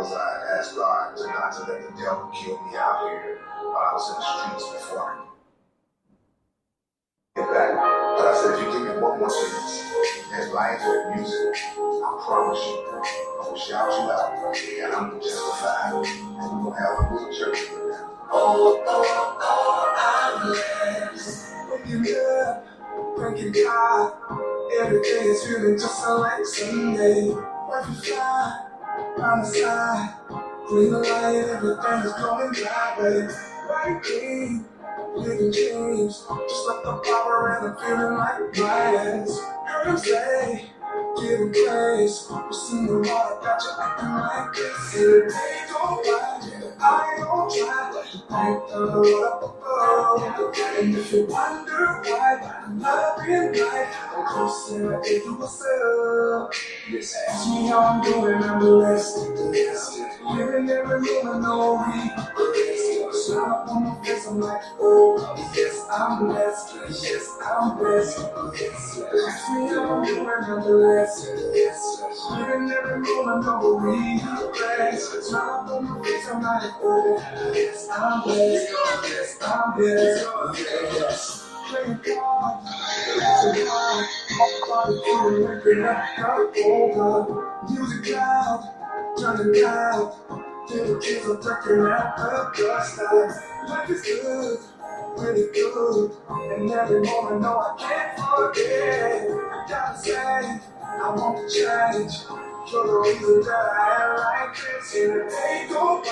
because I asked God to not to let the devil kill me out here while I was in the streets before I get back. But I said, if you give me one more chance, as life and music, I promise you, I'm gonna shout you out, and I'm gonna testify, and we're gonna have a good church. Oh, oh, oh, I'm blessed. Waking up, thanking God. Every day is feeling just like Sunday. Life is fly, on the side. Green light, everything is going my way. Right thing, living dreams. Just like the power and I'm feeling like glass. Heard him say, giving praise. But soon the water got you acting like this. And they don't lie, I don't try. Thank the Lord above. And if you wonder why I'm loving life, I'm close and I gave you myself. Ask me how I'm doing, I'm blessed. Living every moment, no regret. Smile up on my face, I'm like, oh, yes, I'm blessed. Yes, I'm blessed. Ask me how I'm doing, I'm blessed. Living every moment, no regret. Smile up on my face, I'm like, oh, yes, I'm blessed. Yes, I'm blessed. Yes. Playing God, dancing hard, body feeling wicked like God. Music loud, turning loud. Little kids are ducking out the dust. Life is good, really good, and every moment, no, I can't forget. I gotta say, I want to change. You're the reason that I am like this. And if they don't by,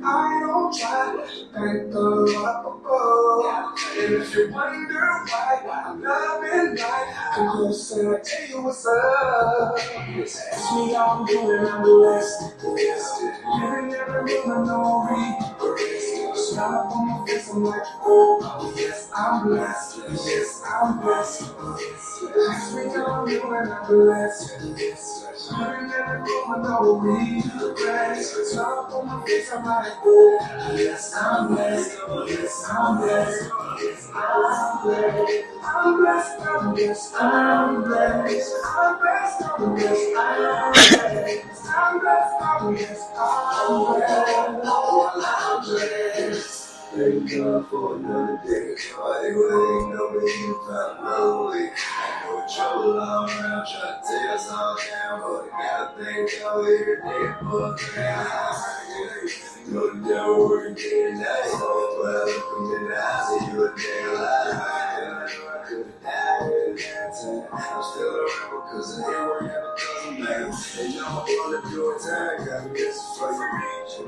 I don't try. Thank the Lord above. And if you wonder why I'm loving life, come close and I tell you what's up. Ask me how I'm doing, I'm blessed. Living every moment, no regret. Smile up on my face, I'm like, oh, yes, I'm blessed. Yes, I'm blessed. Ask me how I'm doing, I'm blessed. Living every moment, no regret. Smile up on my face, I'm like, oh, yes, I'm blessed. Yes, I'm blessed. I'm blessed. I'm blessed. I'm blessed. I'm blessed. I'm blessed. I'm blessed. I'm blessed. I'm blessed. I'm blessed. I'm blessed. I'm blessed. Thank God for another day. Why you ain't know me, you found another way. I know trouble all around, trying to tear us all down, but I gotta thank God every day for the know the devil working day and night. But I look him in the eyes and you a day alive. And I know I could've died at that time. I'm still around because of him working at the dozen man. And y'all wanna do a time, got a message for you.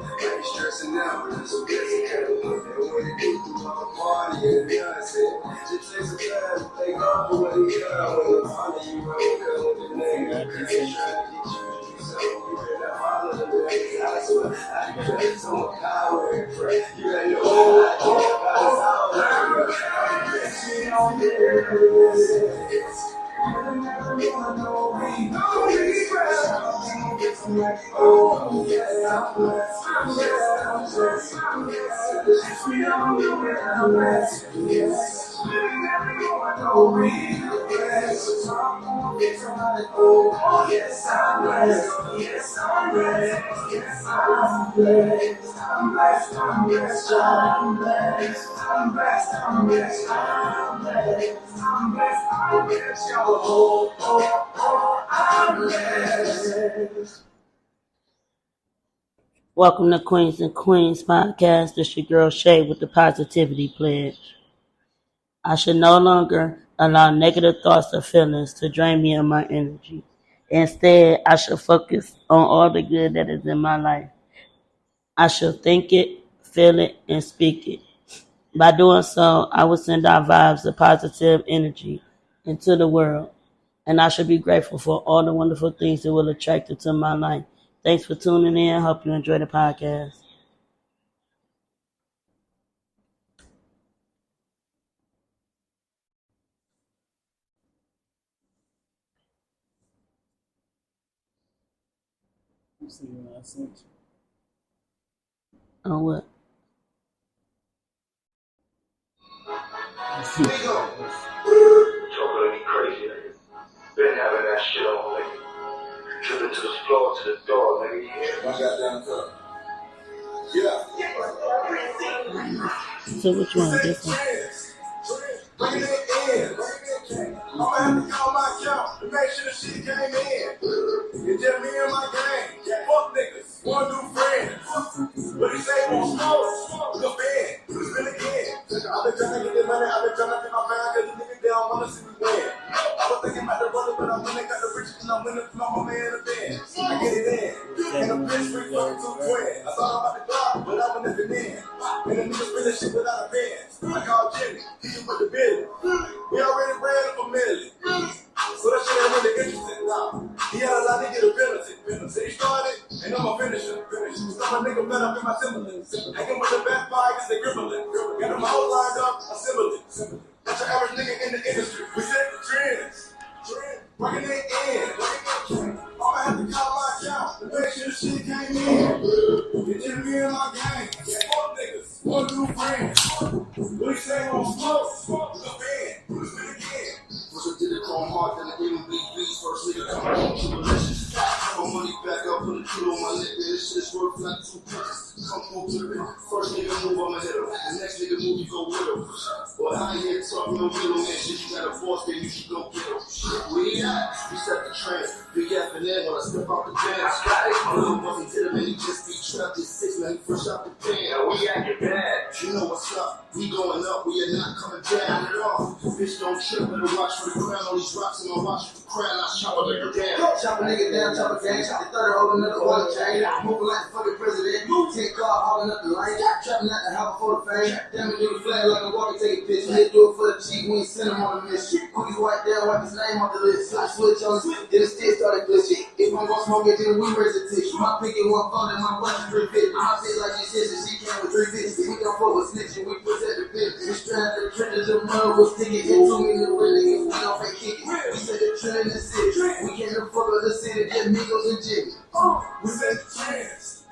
I ain't stressing out, but it's a blessing coming. And when it do through all the party and nonsense, just take some time to thank God for what he got. When the party you roll, cause with the name, I can't try to get you. So you better follow the way. I swear, I can tell you so much power and prayer. You ain't know what I care about. It's all me on this. Living every moment, no regrets. I'm like, oh, yes, I'm blessed. I'm blessed. I'm blessed. I'm blessed. Ask me how I'm doing, I'm blessed. Yes. Living every moment, no regrets. I'm like, oh, yes, I'm blessed. Yes, I'm blessed. Yes, I'm blessed. I'm blessed. I'm blessed. I'm blessed. I'm blessed. I'm blessed. I'm blessed. I'm blessed. I'm blessed. Yo, oh, oh, oh, I'm blessed. Welcome to Queens and Queens podcast. This your girl Shay with the Positivity Pledge. I should no longer allow negative thoughts or feelings to drain me of my energy. Instead, I should focus on all the good that is in my life. I should think it, feel it, and speak it. By doing so, I will send out vibes of positive energy into the world. And I should be grateful for all the wonderful things that will attract into my life. Thanks for tuning in. Hope you enjoy the podcast. See what I sent you. On what? Talking to me crazy. Been having that shit all day. Tripping to the floor, to the door, nigga. My goddamn cup. Yeah. So which one? This one? Bringing it in. I'ma have to call my account to make sure the shit came in. It's just me and my gang. Fuck niggas. One new friend. But he say won't smoke. With a band. Spin again. I've been trying to get this money. I've been trying to get my bag. Cause these niggas, they don't wanna see me win. I was thinking about the brother, but I'm winning. Got the riches and I'm winning. From my man in the band. I get it in. And the bitch free fucking two twins. I thought about the clock, but I went in. And the niggas finish shit without a pen. I called Jimmy. He just put the business. We already ran up a million. So that shit ain't really interesting. Nah. He had a lot to get a penalty. So he started, and I'm a finisher. So my nigga fed up in my Timberlands. Hanging with the backfires, they gribbling. Got them all lined up, assembling. That's your average nigga in the industry. We set the trends. Bringing it in. I'ma have to call my account to make sure the shit came in. It's just me and my gang. Fuck niggas. One new friend. We say on smoke. The band. Spin again. First I did it on hard, then I gave him big beats. First nigga come on, tribulations. My money back up, put a kilo on my neck. This shit is worth like 2 pence. Come through to the first nigga move, I'ma hit him. The next nigga move, you go with him. Boy, I ain't here talking no middleman shit. You got a boss, then you should go get him. Where he at? We set the trend. Big F and N when I step out the band. My little wasn't hit him and he just be trapped at 6, man. He fresh out the pen. We acting bad. You know what's up. We going up, we are not coming down at all. Bitch don't trip, better watch for the crown. All these rocks in my watch for the crown. I chop a nigga down. Chop a nigga down, chop a gang. Chop the 30, holding up the oil chain. Moving like the fucking president. Take car, holding up the lane. Trapping out the house before the fame. Damn it, do the flag like a walkie, take a picture. He'll do it for the cheap, we ain't send him on a mission. Cookies white down, wipe his name off the list. I switch on it, then the stick started glitching. If I'm gonna smoke it, then we raise the tissue. My picket 140, my watch is 350. My shit like she says, she came with 350. We don't fuck with snitching, we protect the business. We strapped the trenches of mud, was sticking it to me, the real niggas, we don't fake kick it. We said the trend in the city, we came to fuck with the city, just Migos and Jimmy. We said the trends,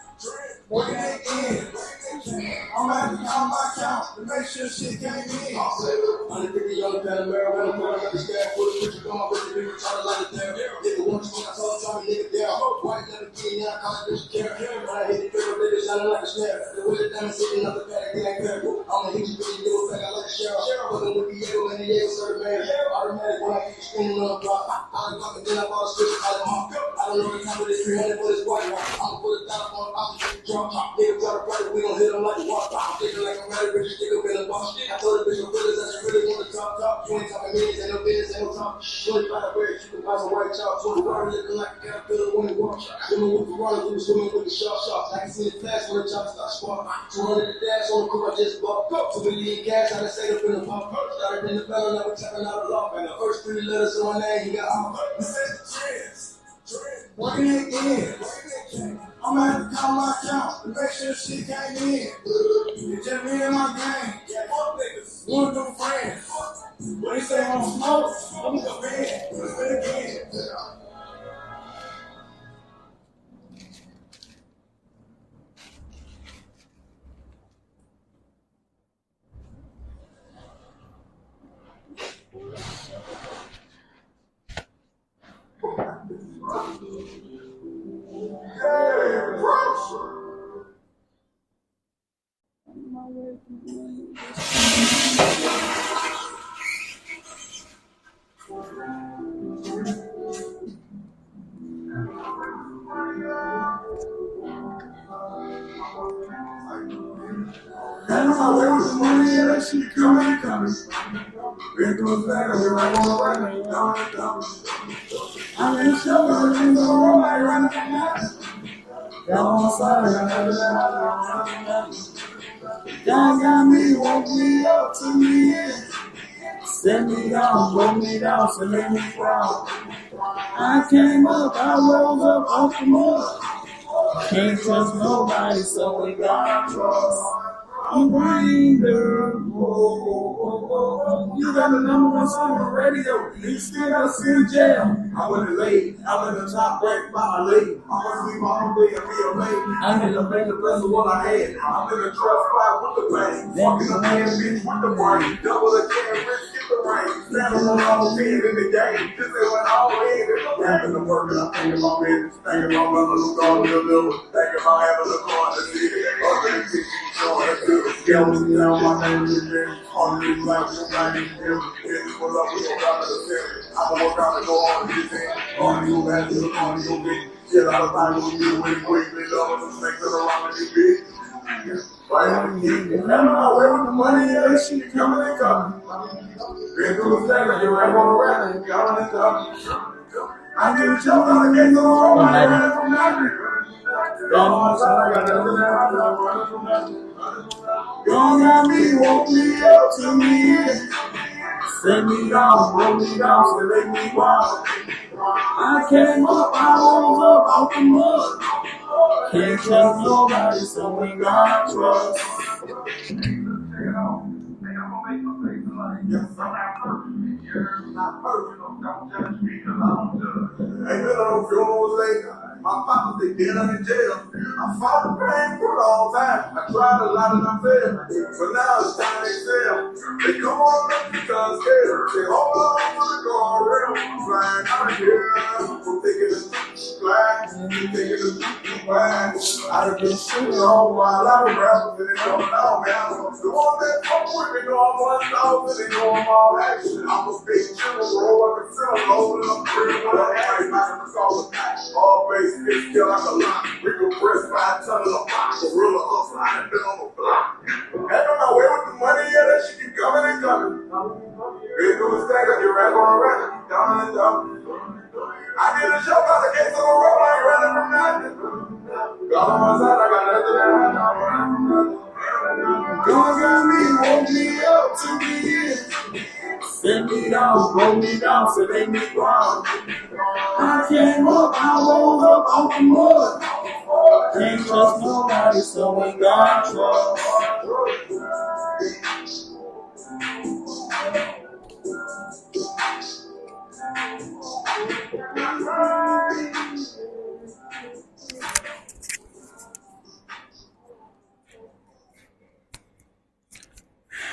bringing it in. I'ma have to call my account to make sure shit came in. 150 young Panamera, when I'm going up the staff, for the picture, come up with the people, try to light it down. Nigga, one when I saw Tommy, nigga down. White never getting out, call it bitch care. When I hit the paper, they shining like a snare. The way the diamond sitting up the paddock, they ain't fair. I'ma hit you with your back, I like a sheriff. Wasn't with the Diego, and the Diego served man. Automatic when I keep you screaming on the block. I like fucking, then I bought a switch, I let mom. I don't know the time of this 300 for this white one. I'ma put a dollar on, I'll just drop. Nigga got a price, we gon' hit them like a walk. I'm thinking like I'm ready, bitch, stick up in the box. I told the bitch I'm feelings, that she really want to top. You ain't talking millions, ain't no business, ain't no talk. 25 birds, you can buy some white chalk. 20 water looking like a caterpillar when it walks. Swimming with the water, we swimming with the shark. I can see the flash when the chop starts spark. 200 the dash on the coupe, I just bought. 2 million cash, I done stayed up in the pump. Started in the bell, now we're tapping out a lock. And the first 3 letters of my name, he got off. We said the trends, bringing it in. I'ma have to call my account to make sure shit came in. It's just me and my gang. Fuck niggas. One new friend. When they say on smoke, I'm a fan. Let's do it again. And my way with money, yeah, that shit coming. Been through a bag, I wanna run it, I'm in the show, I'm like running from that. Got on fire, God got me, woke me up to me in. Set me down, broke me down, so let me fall. I came up, I rose up off the mud. Can't trust nobody, so we got trust. I'm grinder. You got the number 1 song on the radio. You still got to see in jail. I went to late. I went to top back by my lady. I want to leave my home day and be a lady. I ended up making the best of what I had. I'm in a trust spot with the bang. Fucking a man bitch with the brain. Double the can, rich, get Stand alone, team in the game. This is when all in. Rapping and working, I'm thinking about business. Thinking about running the car to the middle. Thinking about having a car to see it. Other than teaching, showing it to the skills. Now my name is Jim. On these lights, I'm riding Jim. This is what up, we gon' drop it to 7. I'ma work out and go on to this end. On you, man, to the on you, bitch. Get out of line with you, when quickly love them snakes that around this bitch. Right on the key. And I'm not away with the money, yeah, that shit coming and coming. Been through the thing, you rap on the rap, got on the top. I get a joke on the gate, so I'm running from nothing. Gone on my side, I got nothing out, I'm running from nothing. Gone on me, woke me up to me. Set me down, broke me down, so let me wild. I came up, I rose up out the mud. Can't trust nobody, so we got trust. Yes, I'm not perfect. You're not perfect. Don't judge me, cause I don't judge. Ain't been on no funerals lately. My papa stay dead in jail. I fought the pain for a long time. I tried a lot and I failed. But now it's time to excel. They come on up because scared. They hold on to the guardrail. Flying out of here. From thinking it's flying. Thinking it's flying. I done been shooting on while I was rapping. And it don't know, man. The one that fuck with me know I'm 1,000 and know I'm all action. I'm a big general, I can feel a load and I'm pretty well acting. I can call it always bitch, kill like a lot. We can press 5 tons of a box, gorilla hustle, I ain't been on the block. Heck on my way with the money, yeah, that shit keep coming and coming. Been through the stack, I get rap on rap, keep down and down. I did a show about the case on the road, I ain't running from nothing. Got on my side, I got nothing to hide, I'm running from nothing. God got me, woke me up to be in. Set me down, broke me down, so they me wild. I came up, I rose up out the mud. Can't trust nobody, so we got trust.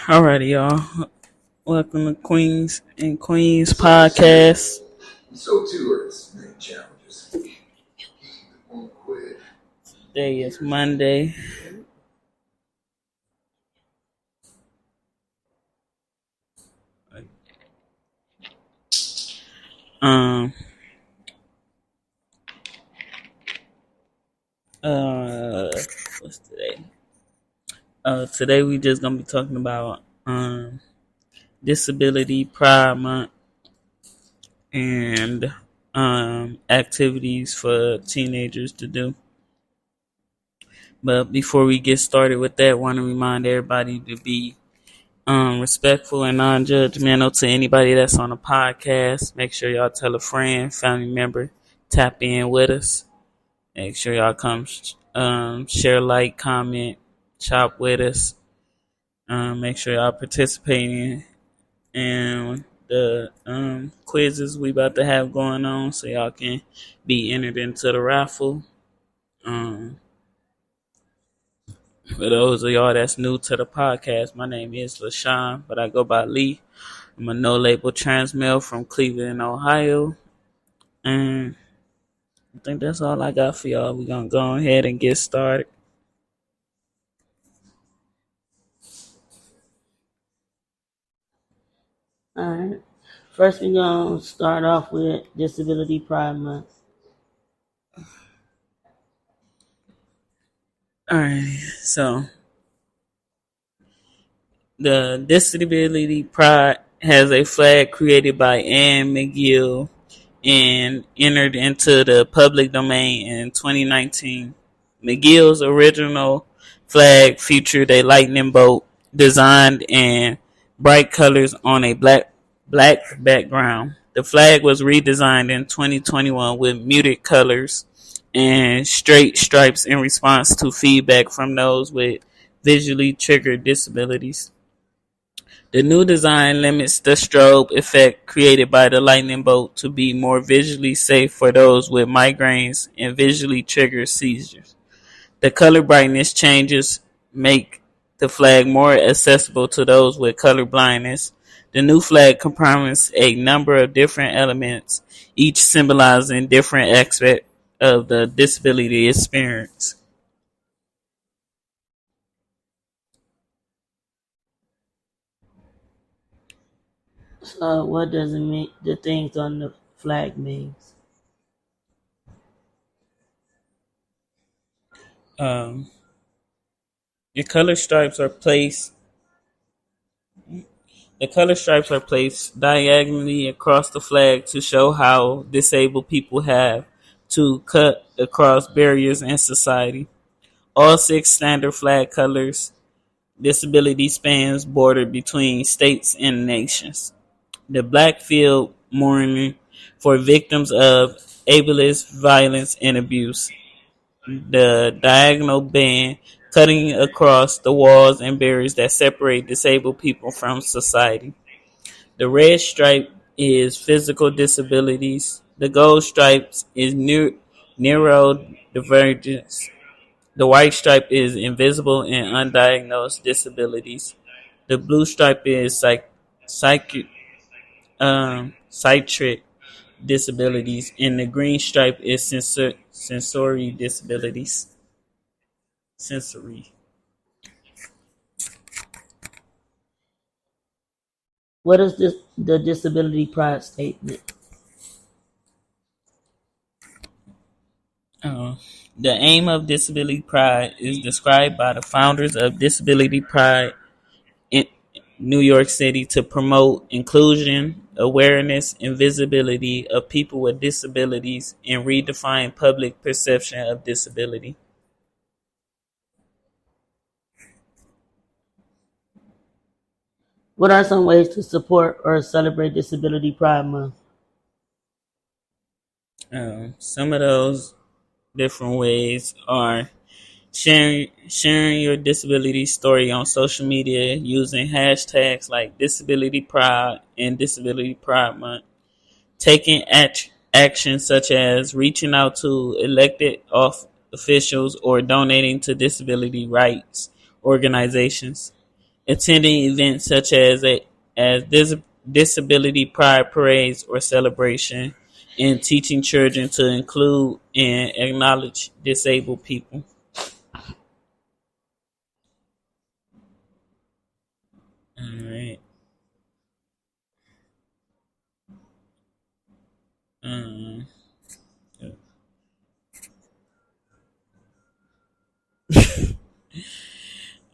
Alrighty, y'all. Welcome to Queens and Queens podcast. So too are its main challenges. Won't quit. Today is Monday. What's today? Today we just gonna be talking about Disability Pride Month and activities for teenagers to do. But before we get started with that, I want to remind everybody to be respectful and non-judgmental to anybody that's on a podcast. Make sure y'all tell a friend, family member, tap in with us. Make sure y'all come share, like, comment, chop with us. Make sure y'all participating in the quizzes we about to have going on, so y'all can be entered into the raffle. For those of y'all that's new to the podcast, my name is LaShawn, but I go by Lee. I'm a no-label trans male from Cleveland, Ohio. And I think that's all I got for y'all. We're going to go ahead and get started. Alright. First, we're going to start off with Disability Pride Month. Alright, so the Disability Pride has a flag created by Ann McGill and entered into the public domain in 2019. McGill's original flag featured a lightning bolt designed in bright colors on a black background. The flag was redesigned in 2021 with muted colors and straight stripes in response to feedback from those with visually triggered disabilities. The new design limits the strobe effect created by the lightning bolt to be more visually safe for those with migraines and visually triggered seizures. The color brightness changes make the flag more accessible to those with color blindness, The new flag comprises a number of different elements, each symbolizing different aspects of the disability experience. So what does it mean? The things on the flag means. Um, your color stripes are placed. The color stripes are placed diagonally across the flag to show how disabled people have to cut across barriers in society. All six standard flag colors disability spans border between states and nations. The black field mourning for victims of ableist violence and abuse. The diagonal band cutting across the walls and barriers that separate disabled people from society. The red stripe is physical disabilities. The gold stripes is neurodivergence. The white stripe is invisible and undiagnosed disabilities. The blue stripe is psychic, psychiatric disabilities, and the green stripe is sensory disabilities. Sensory. What is this? The disability pride statement. Uh, the aim of Disability Pride is described by the founders of Disability Pride in New York City to promote inclusion, awareness, and visibility of people with disabilities and redefine public perception of disability. What are some ways to support or celebrate Disability Pride Month? Some of those different ways are sharing your disability story on social media using hashtags like Disability Pride and Disability Pride Month, taking action such as reaching out to elected officials or donating to disability rights organizations, attending events such as disability pride parades or celebration, and teaching children to include and acknowledge disabled people. All right. Um,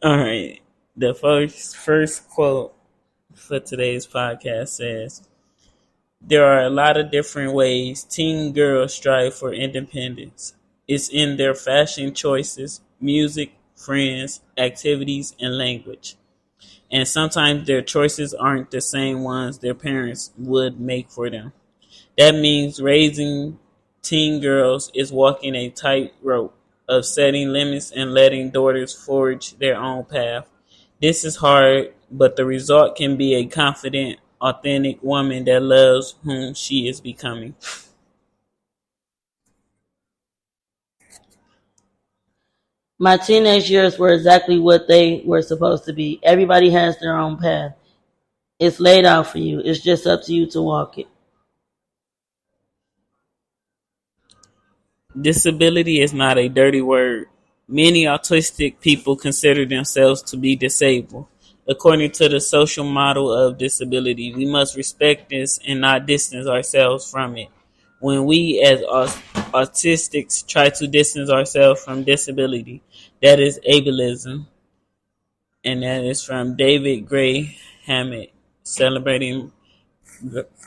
all right. The first quote for today's podcast says, "There are a lot of different ways teen girls strive for independence. It's in their fashion choices, music, friends, activities, and language. And sometimes their choices aren't the same ones their parents would make for them. That means raising teen girls is walking a tightrope of setting limits and letting daughters forge their own path. This is hard, but the result can be a confident, authentic woman that loves whom she is becoming." My teenage years were exactly what they were supposed to be. Everybody has their own path. It's laid out for you. It's just up to you to walk it. Disability is not a dirty word. Many autistic people consider themselves to be disabled. According to the social model of disability, we must respect this and not distance ourselves from it. When we as autistics try to distance ourselves from disability, that is ableism. And that is from David Gray Hammett, celebrating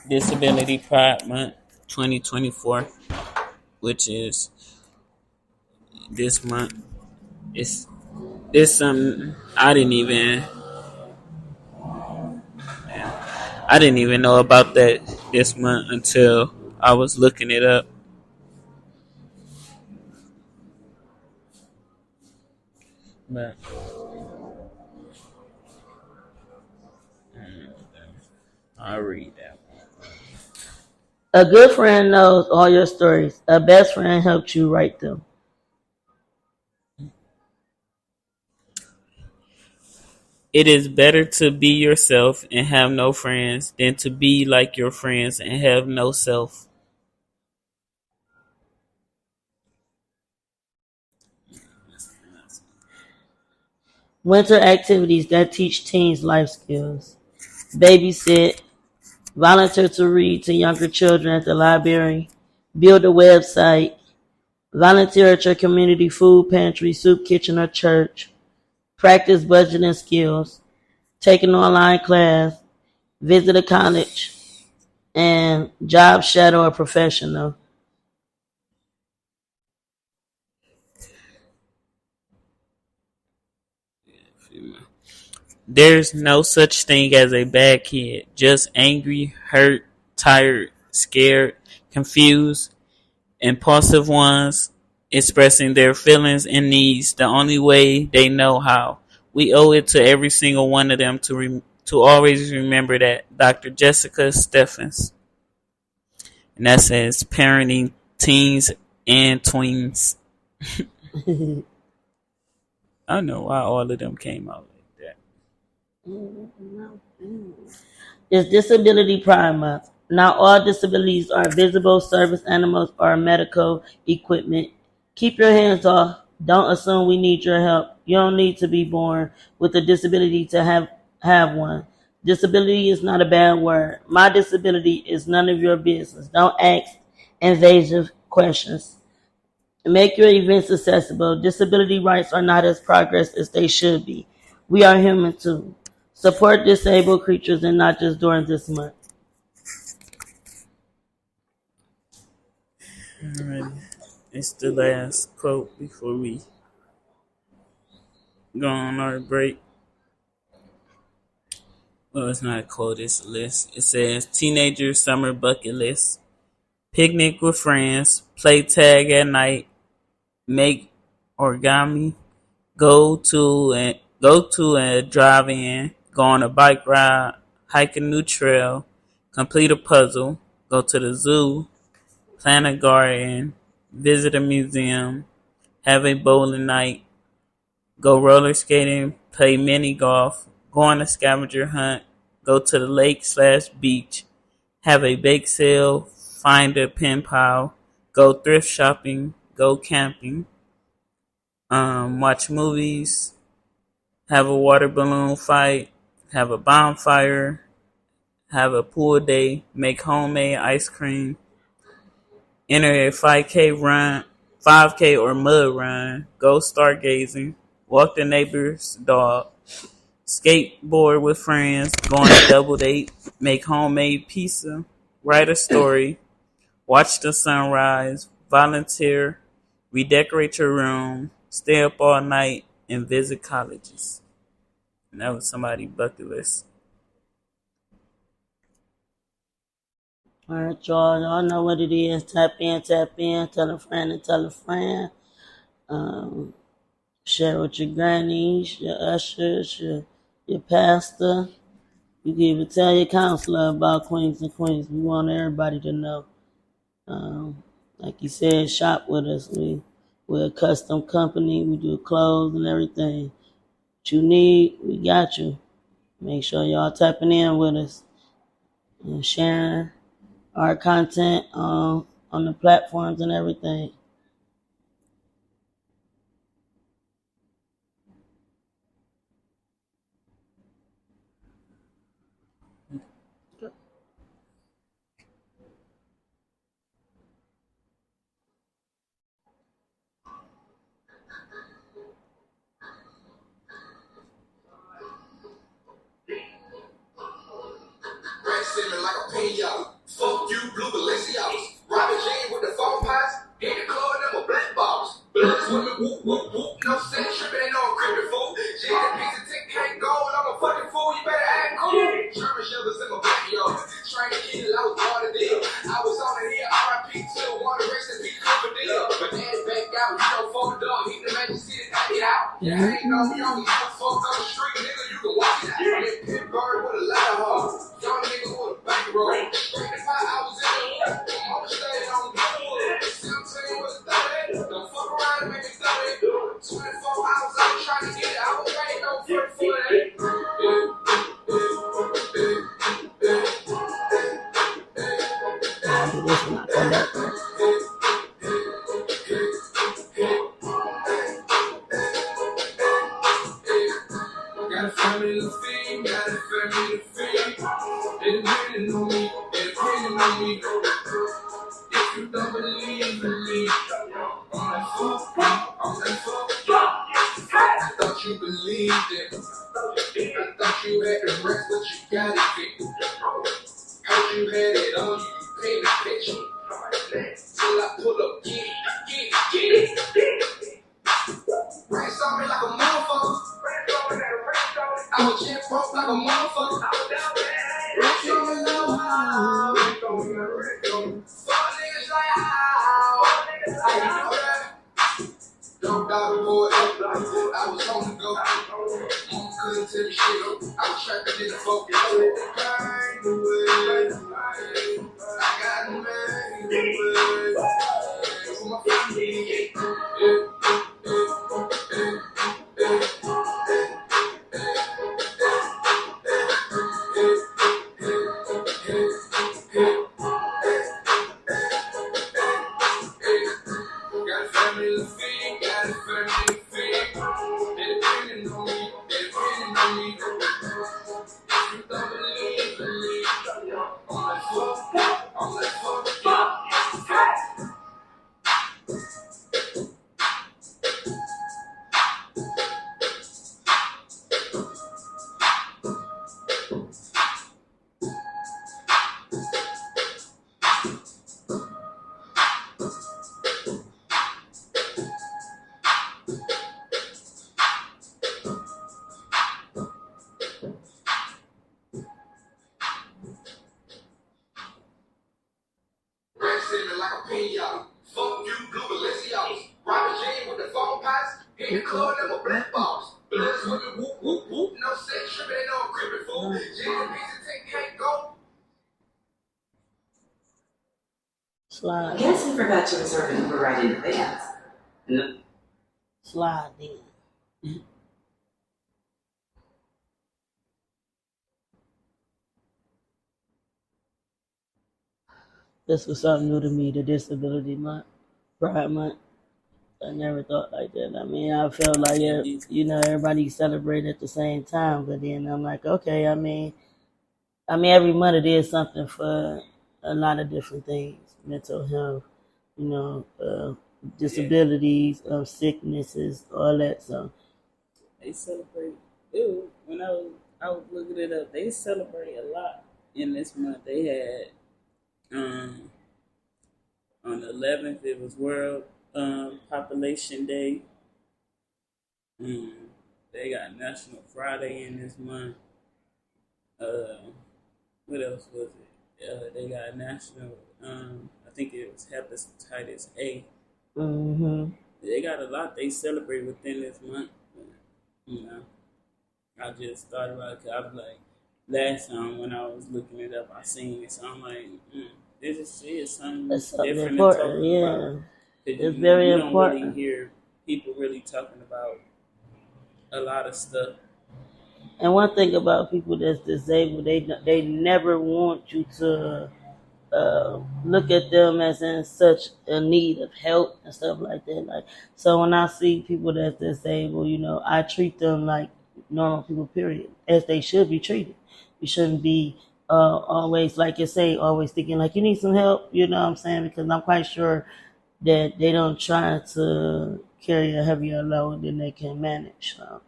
Disability Pride Month 2024, which is this month. It's It's something I didn't even know about that this month until I was looking it up. But I'll read that. A good friend knows all your stories. A best friend helped you write them. It is better to be yourself and have no friends than to be like your friends and have no self. Winter activities that teach teens life skills. Babysit, volunteer to read to younger children at the library, build a website, volunteer at your community food pantry, soup kitchen, or church, practice budgeting skills, take an online class, visit a college, and job shadow a professional. There's no such thing as a bad kid, just angry, hurt, tired, scared, confused, impulsive ones expressing their feelings and needs the only way they know how. We owe it to every single one of them to always remember that. Dr. Jessica Steffens. And that says parenting teens and tweens. I don't know why all of them came out like It's Disability Pride Month. Not all disabilities are visible service animals or medical equipment. Keep your hands off. Don't assume we need your help. You don't need to be born with a disability to have one. Disability is not a bad word. My disability is none of your business. Don't ask invasive questions. Make your events accessible. Disability rights are not as progress as they should be. We are human too. Support disabled creatures and not just during this month. that. Alright. It's the last quote before we go on our break. Well, it's not a quote, it's a list. It says teenager summer bucket list. Picnic with friends, play tag at night, make origami, go to a drive-in, go on a bike ride, hike a new trail, complete a puzzle, go to the zoo, plant a garden, visit a museum, have a bowling night, go roller skating, play mini golf, go on a scavenger hunt, go to the lake/beach, have a bake sale, find a pen pal, go thrift shopping, go camping, watch movies, have a water balloon fight, have a bonfire, have a pool day, make homemade ice cream, enter a 5K or mud run, go stargazing, walk the neighbor's dog, skateboard with friends, go on a double date, make homemade pizza, write a story, watch the sunrise, volunteer, redecorate your room, stay up all night, and visit colleges. And that was somebody's bucket list. All right, y'all. Y'all know what it is. Tap in, tap in. Tell a friend and tell a friend. Um, Share with your grannies, your ushers, your pastor. You can even tell your counselor about Queens and Queens. We want everybody to know. Like you said, shop with us. We're a custom company. We do clothes and everything. What you need, we got you. Make sure y'all tapping in with us and sharing our content on the platforms and everything. Red cinnamon like a pinata. Fuck you, blue Balenciagas. Robin Jane with the phone pies. In the club, them a black bottles. Blood swimming, whoop, whoop, whoop. No sense, tripping, no crippin' fool. Jay, that piece of tick can't gold. I'm a fucking fool, you better act cool. German shelters in my backyard. Trying to get it, I was part of deal. I was on it here, RIP to the water race and be covered deal. But daddy back out, you don't fuck it up. He the magic city, knock it out. Yeah, I ain't know me on you, fuck on the street, nigga, you can walk it out. Yeah, Pittsburgh with a lot of heart. Young nigga with a bankroll. 25 hours in the hood. I'm staying on good. 17 was 30. Don't fuck around and make me 30. 24 hours, I was trying to get it. I was waiting on 40 for that. family to feed, got a family to feed. They depending on me, they depending on me. If you don't believe in me, I'm like fuck, I'm like fuck. I thought you believed it. I thought you had the rest, but you got it fixed. Heard you had it on you, you paid attention. Till I pull up, get it. Racks on me like a motherfucker. I was jet broke like a motherfucker. Racks on me low, how? Fuck niggas like how? How you know that? Don't doubt boy, I was on the go. Mom couldn't tell me shit. I was trapping in the focus. Grind away. I got made away. For my family. Got a family to feed, got a family to feed. They depending on me, they depending on me. If you don't believe in me, I'm like fuck, I'm like fuck, yeah. Red sitting like a pinata. Fuck you, blue Balenciagas. Robin Jane with the phone pots. In the club, never black balls. Blood swimming, whoop, whoop, whoop. No sex tripping, no creeping fool. Jane pizza take can't go. Slide. Guess he forgot to reserve an Uber ride in advance. No. Slide in. This was something new to me, the Disability Month, Pride Month. I never thought like that. I mean, I felt like, you know, everybody celebrated at the same time, but then I'm like, okay, I mean, every month it is something for a lot of different things, mental health, you know, disabilities, sicknesses, all that. So They celebrate. Ew, when I was looking it up, they celebrate a lot in this month. They had on the 11th it was World Population Day. They got National Friday in this month. What else was it? They got National. I think it was Hepatitis A. They got a lot they celebrate within this month. You know, I just thought about it 'cause I was like, last time when I was looking it up, I seen it, so I'm like, this is something different to talk about. Yeah, it's you very don't important. really hear people really talking about a lot of stuff. And one thing about people that's disabled, they never want you to look at them as in such a need of help and stuff like that. Like, so when I see people that's disabled, you know, I treat them like normal people, period, as they should be treated. You shouldn't be always, like you say, always thinking like you need some help. You know what I'm saying? Because I'm quite sure that they don't try to carry a heavier load than they can manage. So.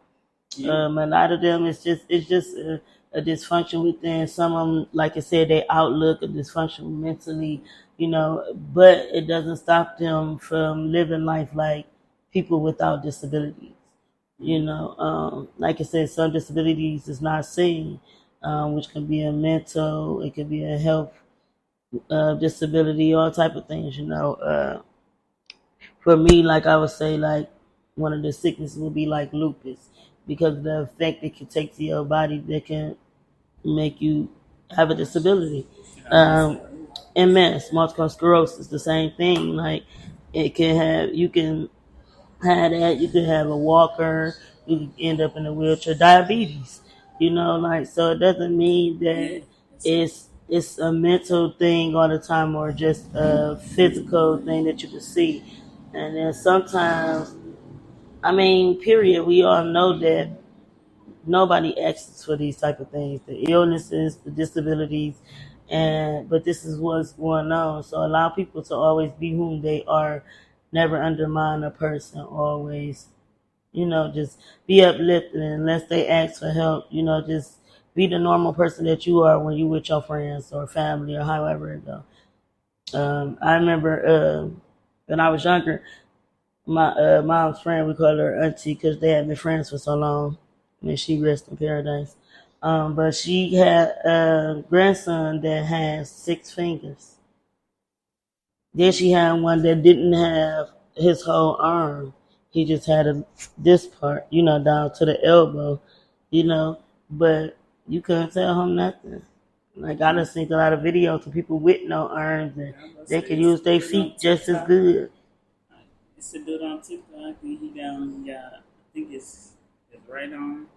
A lot of them, it's just a dysfunction within. Some of them, like I said, they outlook a dysfunction mentally, you know, but it doesn't stop them from living life like people without disabilities. You know, like I said, some disabilities is not seen, which can be a mental, it could be a health disability, all type of things. You know, for me, like I would say, like one of the sicknesses would be like lupus, because of the effect it can take to your body that can make you have a disability. MS, multiple sclerosis, the same thing. Like it can have, you can have that. You can have a walker. You can end up in a wheelchair. Diabetes, you know, like, so it doesn't mean that it's a mental thing all the time or just a physical thing that you can see. And then sometimes, I mean, period, we all know that nobody asks for these type of things, the illnesses, the disabilities, but this is what's going on. So allow people to always be whom they are, never undermine a person, always, just be uplifted unless they ask for help, just be the normal person that you are when you with your friends or family or however it goes. I remember when I was younger, my mom's friend, we call her auntie because they had been friends for so long. May she rest in paradise. But she had a grandson that has 6 fingers. Then she had one that didn't have his whole arm. He just had this part, down to the elbow, but you couldn't tell him nothing. Like, I done seen a lot of videos of people with no arms and they can use their feet just as good. It's a dude on TikTok. I think he down. Yeah, I think it's right on.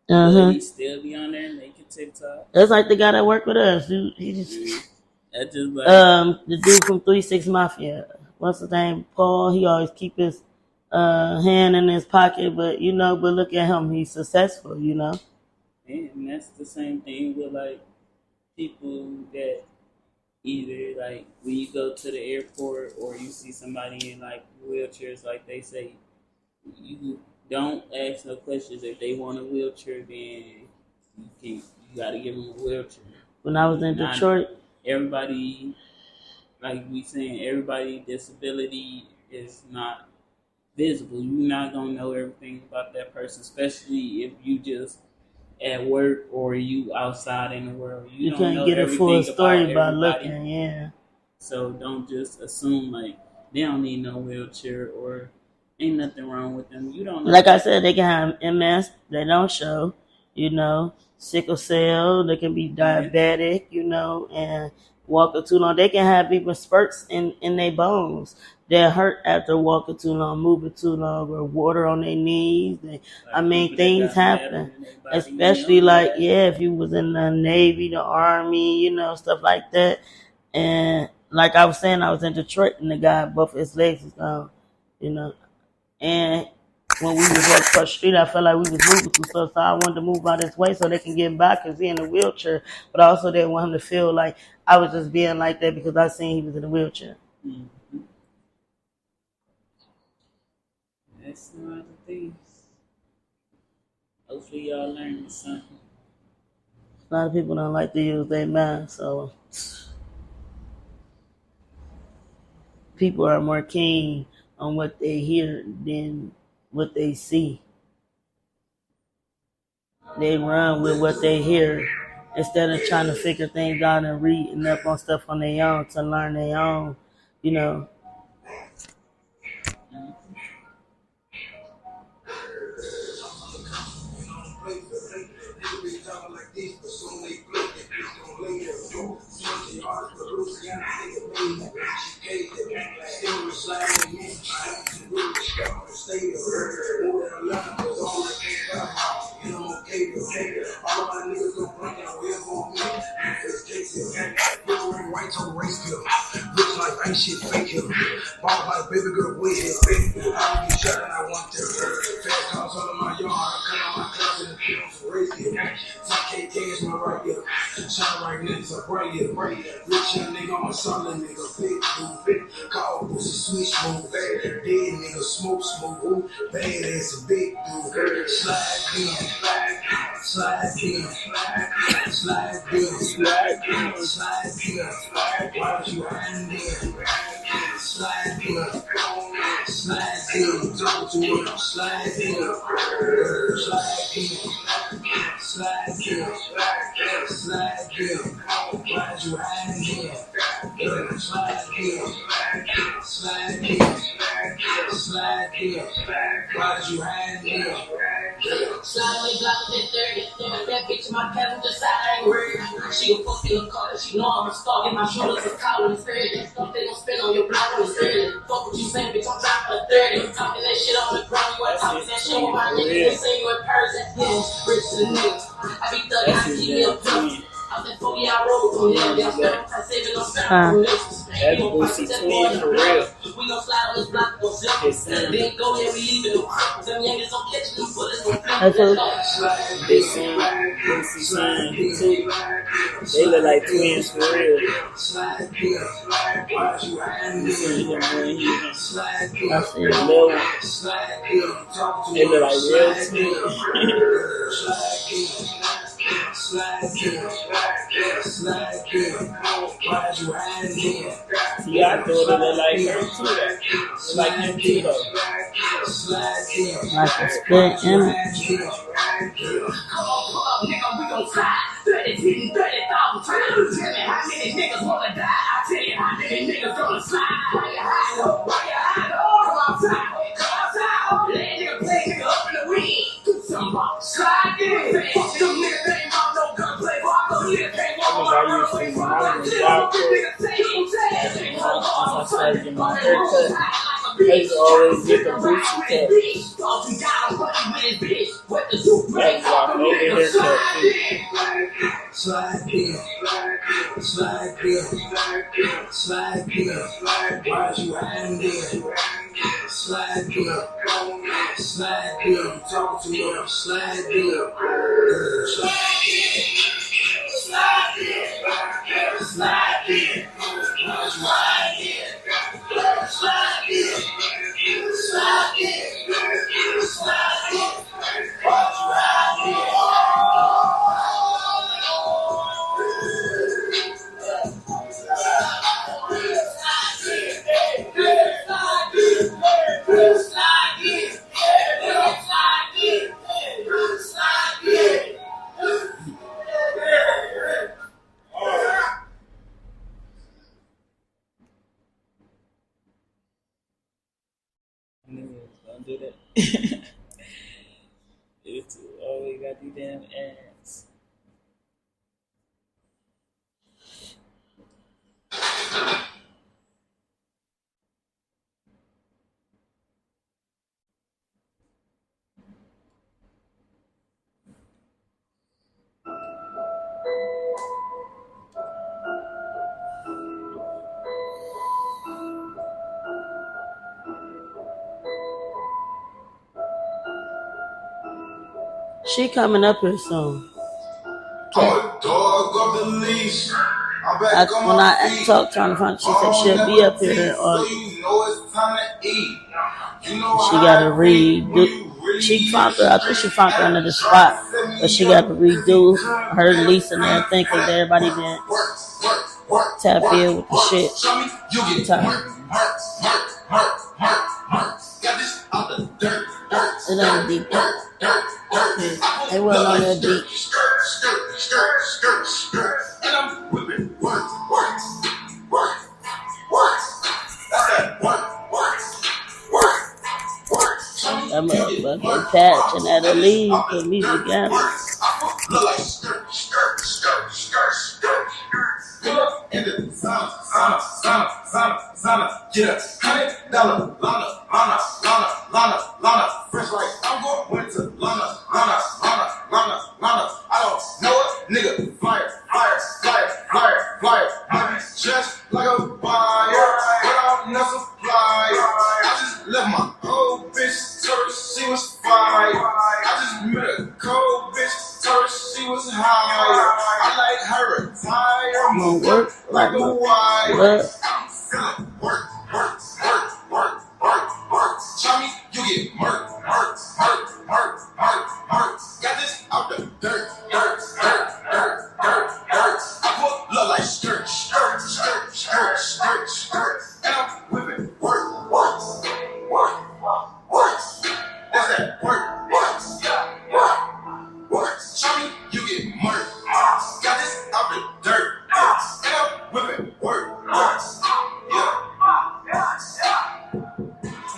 Uh-huh. But he still be on there making TikTok. That's like the guy that worked with us. He just That just like the dude from 3-6 Mafia. What's his name? Paul. He always keep his hand in his pocket, but look at him. He's successful. And that's the same thing with like people that either like when you go to the airport or you see somebody in like wheelchairs, like they say, you don't ask no questions. If they want a wheelchair, then you gotta give them a wheelchair. When I was in Detroit, everybody, like we saying, everybody disability is not visible. You're not gonna know everything about that person, especially if you just at work or you outside in the world. You don't can't know get a full story by everybody. looking. Yeah. So don't just assume like they don't need no wheelchair or ain't nothing wrong with them. You don't know. Like I said, they can have MS. They don't show. Sickle cell. They can be diabetic. And walking too long. They can have even spurts in their bones. They're hurt after walking too long, moving too long, or water on their knees. Things happen. Especially if you was in the Navy, the Army, stuff like that. And like I was saying, I was in Detroit and the guy, both of his legs was gone, And when we was walking across the street, I felt like we was moving too slow, so I wanted to move out his way so they can get by because he in a wheelchair. But I also didn't want him to feel like I was just being like that because I seen he was in a wheelchair. Mm-hmm. That's some other things. Hopefully y'all learned something. A lot of people don't like to use their mind, so people are more keen on what they hear than what they see. They run with what they hear instead of trying to figure things out and reading up on stuff on their own to learn their own, Looks like ain't shit fake here. Ball like baby girl with it, baby. I don't be shot and I want them. Fast cars all in my yard. I cut out my cousin and put on some race here. 10K cash my right here. Shine right next up right here. Rich young nigga, I'm a solid nigga. Big dude. Call pussy switch move. Dead nigga smoke smooth. Badass and big dude. Slide in. Slide in. Slide in. Slide in. Slide in. Why don't you hang there? Slide in. Slide in. Talk to me. Slide in. Slide in. Slide in. Slide in. Why don't you hang there? Slide in. Slide in. Slide in. Why don't you hang there? Slide me block at 30. That bitch in my passenger side, I ain't worried. She a fuck in the car, she know I'm a star. Get my shooters is calling and sturdy. Stuff they gon' spin on your block when it's dirty. Fuck what you saying, bitch, I'm dropping a 30. Talking that shit on the ground, you ain't talking that shit with my niggas. You say you in person, yeah, rich to the niggas. I be thugging, I keep me a pimp. I was at 40 hour road from there. I saving on federal relations. That's Boosie Twin for real. We gon' slide on this block, gon' zip. Then go, yeah, we leaving them. Them niggas don't catch them bullets, gon' flip. That's what. Big Sean, Lucy Sean, too. They look like twins for real. You see him when he I see it. little. They look like real twins. Yeah, I thought it looked like her too. Like him too though. Like a split image. Come on, pull up, nigga, we gon' slide. 30,000 times. Tell me how many niggas wanna die. I tell you how many niggas gonna slide. Why you hide? Why you hide? Come outside. Come outside. Let nigga play nigga up in the weed. Do some ball. Slide in. Fuck them niggas, they ain't about no gunplay. Fuck them niggas, can't walk on my runway. Fuck them niggas, say you say. Once I started getting my haircut, I used to always get the Gucci cut. That's my favorite haircut too. Slide in, slide in, slide in, why'd you hide in? Slide in, slide in, talk to me, slide in, slide in, slide in, slide in, why'd you hide in? Slide in, slide in, slide in, why'd you hide in? Don't do that. It's always got these damn ads. She coming up here soon. I'm a dog of the leash. I'm back on When my I feet. talked to her on the phone, she said she'll be up here in So August. you know it's time to eat. You know She how got to I feel when redo. you really She found her. I think she found her under the spot, but she got to redo her lease and everything because everybody been tap in with the shit. Show me, you get Time. hurt. Got this out the dirt. It ain't deep. It wasn't on that deep. And I'm whipping work. That's that work. That motherfucking patch and that leave put me together. Look like skirt. Pull up in the sauna. Get $100 Lana. Fresh like I'm going to Lana. I don't know it, nigga. Fire. Just like a buyer, without no supplier. I just left my old bitch, told her she was fire. I just met a cold bitch, told her she was higher. I like her attire, I'm gonna work like a wire. What? I'm feeling work. Chummy, you get murk. Got this out the dirt. I put love like skirt. And I'm whipping work. That's that work. Chummy, you get murk. Got this out the dirt. And I'm whipping work. Yeah.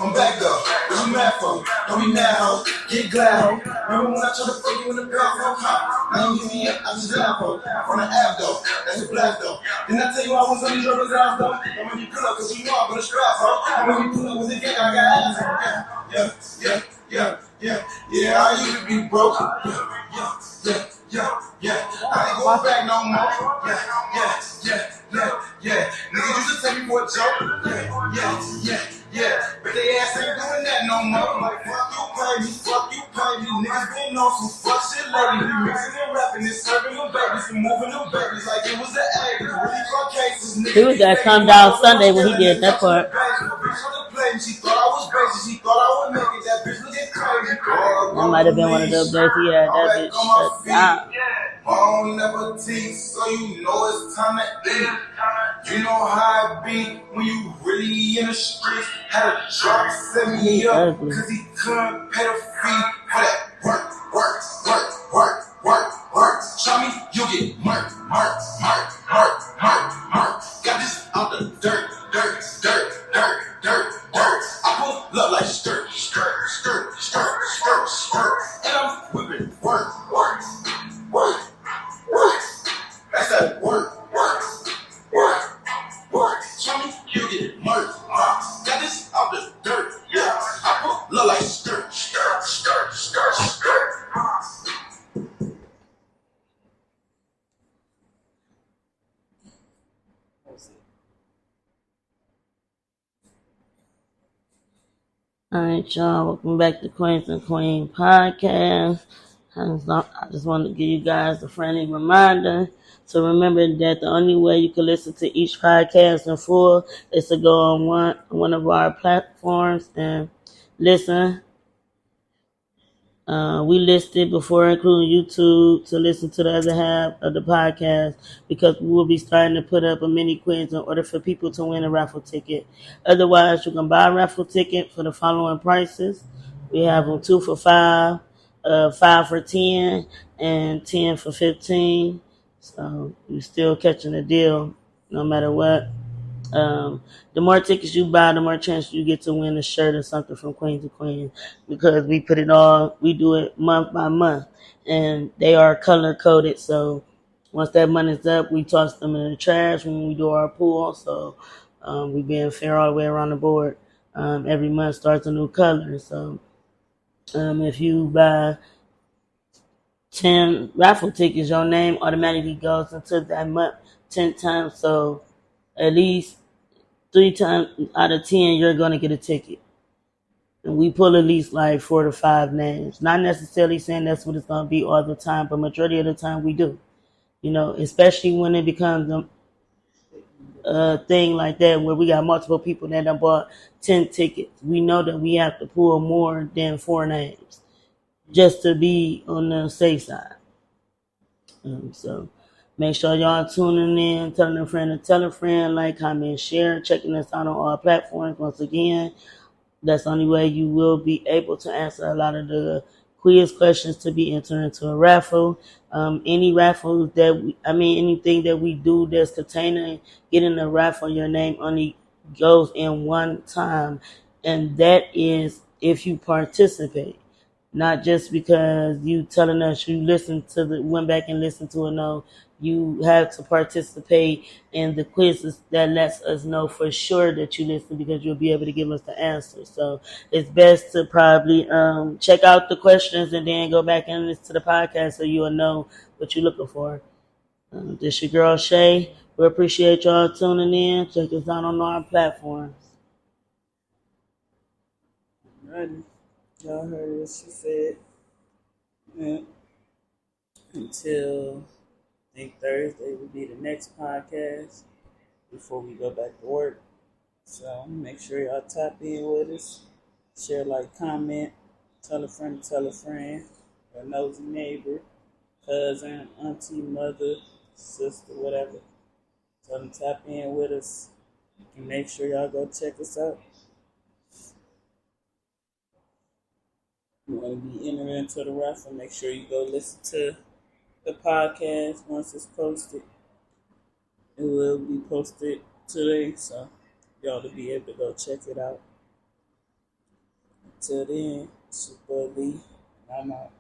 I'm back though. What you mad for? Don't be mad, ho. Get glad, ho. Remember when I tried to fuck you in the girl from hot? Now you give me up, I just laugh, ho. On the app though, that's a blast though. Didn't I tell you I was on these rubbers out though? And when you pull up, cause you know I'm gonna strap, ho. And when you pull up with the gang, I got ass, ho. Yeah, I used to be broke. Yeah. I ain't going back no more. Yeah. Niggas used to take me for a joke. Yeah. Yeah, but they ass ain't doing that no more. I'm like, fuck you, pay me. Niggas been on some fuck shit lately. We mixing and rapping and serving them babies and moving them babies like it was the 80s. Really caught cases, niggas. He was at Come Down Sunday when he did that part. She thought I was basic. She thought I would make it. That bitch looking crazy. That might have been one of those days he had that bitch shut down. Mom never teach, so you know it's time to eat. You know how it be when you really in the streets. Had a drop set me up, cause he couldn't pay the fee for that work. Show me, you get murk. Got this out the dirt. I pull up like skirt. And I'm whipping work. That's that work. Show me, you get murk. Got this out the dirt. Yeah, I pull up like skirt. All right, y'all. Welcome back to Queens and Queen Podcast. I just want to give you guys a friendly reminder to remember that the only way you can listen to each podcast in full is to go on one of our platforms and listen. We listed before including YouTube to listen to the other half of the podcast because we will be starting to put up a mini quiz in order for people to win a raffle ticket. Otherwise, you can buy a raffle ticket for the following prices. We have them 2 for $5, 5 for $10, and 10 for $15. So you're still catching a deal no matter what. The more tickets you buy, the more chance you get to win a shirt or something from Queen to Queen because we do it month by month, and they are color coded. So once that money's up, we toss them in the trash when we do our pool. So we being fair all the way around the board. Every month starts a new color. So if you buy 10 raffle tickets, your name automatically goes into that month 10 times. So at least 3 times out of 10, you're going to get a ticket. And we pull at least like 4 to 5 names. Not necessarily saying that's what it's going to be all the time, but majority of the time we do. You know, especially when it becomes a thing like that where we got multiple people that have bought 10 tickets. We know that we have to pull more than 4 names just to be on the safe side. So make sure y'all tuning in, telling a friend to tell a friend, like, comment, share, checking us out on all platforms. Once again, that's the only way you will be able to answer a lot of the quiz questions to be entered into a raffle. Any raffles anything that we do that's containing getting a raffle, your name only goes in one time, and that is if you participate. Not just because you telling us you went back and listened to it. No, you have to participate in the quizzes that lets us know for sure that you listen because you'll be able to give us the answer. So it's best to probably check out the questions and then go back and listen to the podcast so you'll know what you're looking for. This your girl Shay. We appreciate y'all tuning in. Check us out on our platforms. Alrighty. Y'all heard what she said. Yeah. Until I think Thursday will be the next podcast before we go back to work. So make sure y'all tap in with us. Share, like, comment, tell a friend, a nosy neighbor, cousin, auntie, mother, sister, whatever. Tell them tap in with us. And make sure y'all go check us out. You want to be entered into the raffle, make sure you go listen to the podcast once it's posted. It will be posted today, so y'all to be able to go check it out. Until then, it's your boy Lee, and I'm out.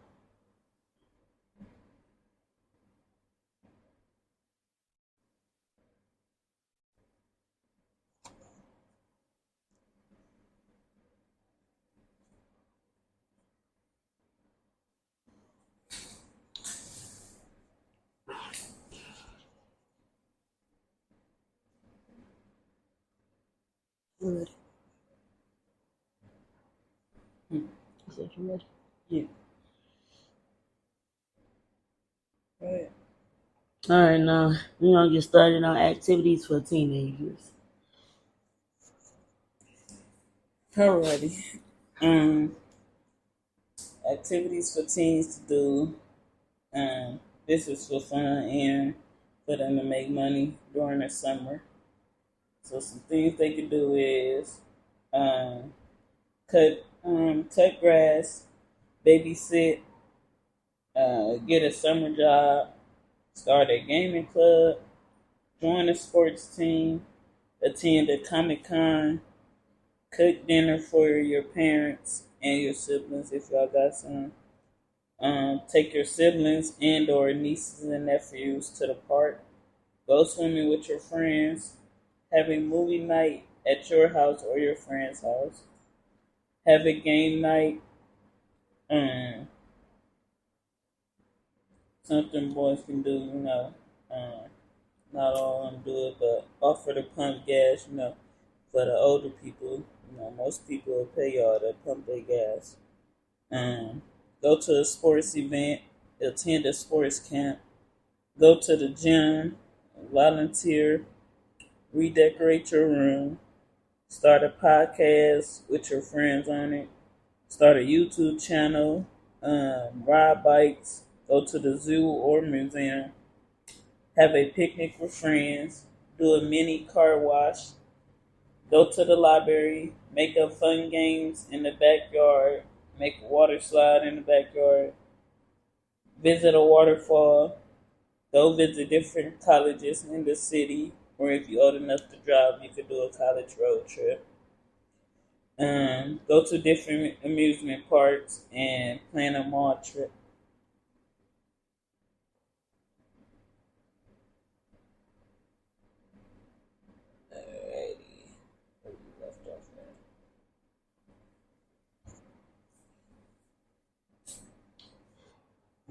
Good. said you ready. Yeah. Go ahead. All right, now we're gonna get started on activities for teenagers. Alrighty. Um, Activities for teens to do. This is for fun and for them to make money during the summer. So some things they can do is um, cut grass, babysit, get a summer job, start a gaming club, join a sports team, attend a Comic Con, cook dinner for your parents and your siblings if y'all got some. Take your siblings and or nieces and nephews to the park. Go swimming with your friends. Have a movie night at your house or your friend's house. Have a game night. Um, Something boys can do, not all of them do it, but offer to pump gas, for the older people. Most people will pay y'all to pump their gas. Um, Go to a sports event, attend a sports camp, go to the gym, volunteer, redecorate your room, start a podcast with your friends on it, start a YouTube channel, ride bikes, go to the zoo or museum, have a picnic with friends, do a mini car wash, go to the library, make up fun games in the backyard, make a water slide in the backyard, visit a waterfall, go visit different colleges in the city, or if you're old enough to drive, you could do a college road trip. Go to different amusement parks and plan a mall trip. Alrighty. Where we left off at?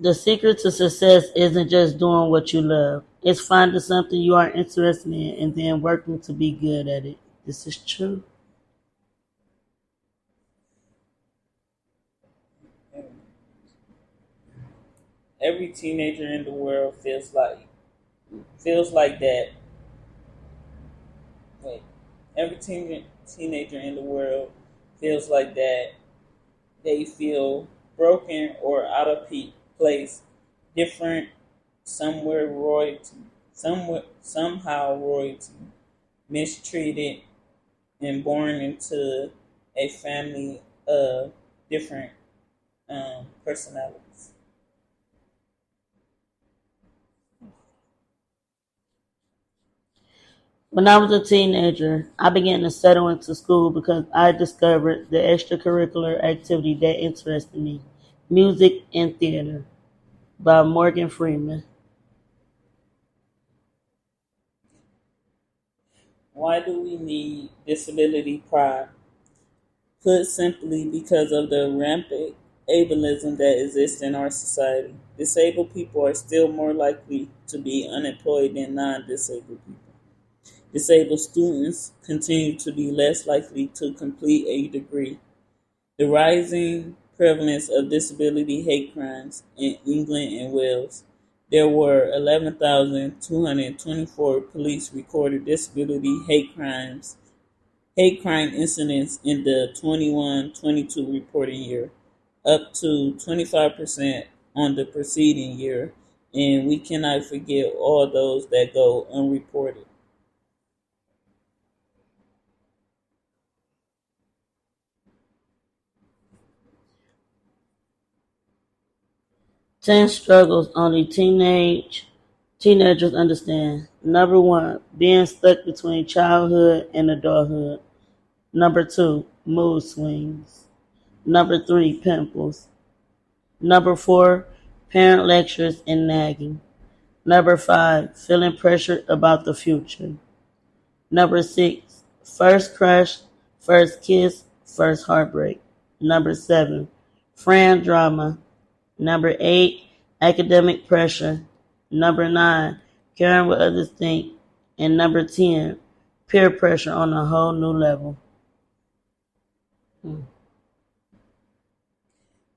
The secret to success isn't just doing what you love. It's finding something you are interested in and then working to be good at it. This is true. Every teenager in the world feels like that. Wait, every teenager in the world feels like that. They feel broken or out of place, different, somehow royalty, mistreated, and born into a family of different personalities. When I was a teenager, I began to settle into school because I discovered the extracurricular activity that interested me, music and theater by Morgan Freeman. Why do we need disability pride? Put simply, because of the rampant ableism that exists in our society. Disabled people are still more likely to be unemployed than non-disabled people. Disabled students continue to be less likely to complete a degree. The rising prevalence of disability hate crimes in England and Wales. There were 11,224 police recorded disability hate crime incidents in the 21-22 reporting year, up to 25% on the preceding year, and we cannot forget all those that go unreported. 10 struggles only teenagers understand. Number 1, being stuck between childhood and adulthood. Number 2, mood swings. Number 3, pimples. Number 4, parent lectures and nagging. Number 5, feeling pressure about the future. Number 6, first crush, first kiss, first heartbreak. Number 7, friend drama. Number 8, academic pressure. Number 9, caring what others think. And number 10, peer pressure on a whole new level.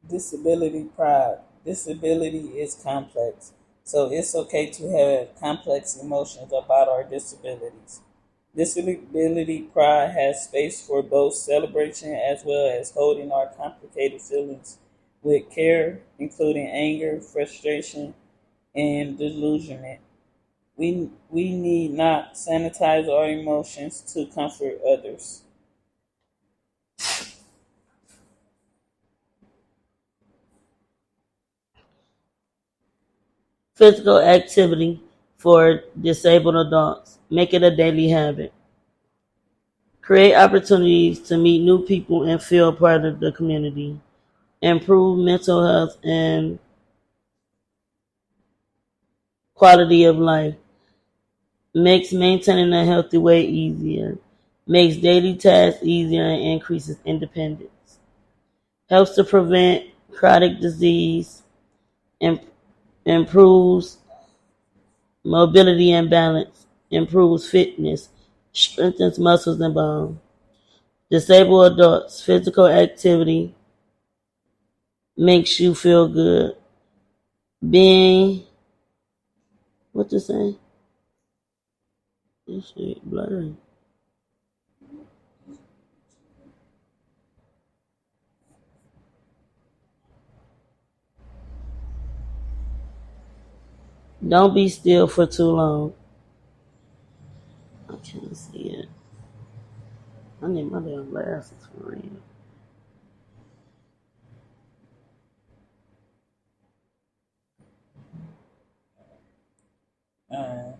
Disability pride. Disability is complex, so it's okay to have complex emotions about our disabilities. Disability pride has space for both celebration as well as holding our complicated feelings with care, including anger, frustration, and delusionment. We need not sanitize our emotions to comfort others. Physical activity for disabled adults. Make it a daily habit. Create opportunities to meet new people and feel part of the community. Improve mental health and quality of life. Makes maintaining a healthy weight easier. Makes daily tasks easier and increases independence. Helps to prevent chronic disease. Improves mobility and balance. Improves fitness. Strengthens muscles and bones. Disabled adults, physical activity makes you feel good. Being, what to say? This shit blurry. Don't be still for too long. I can't see it. I need my damn glasses for real. Uh,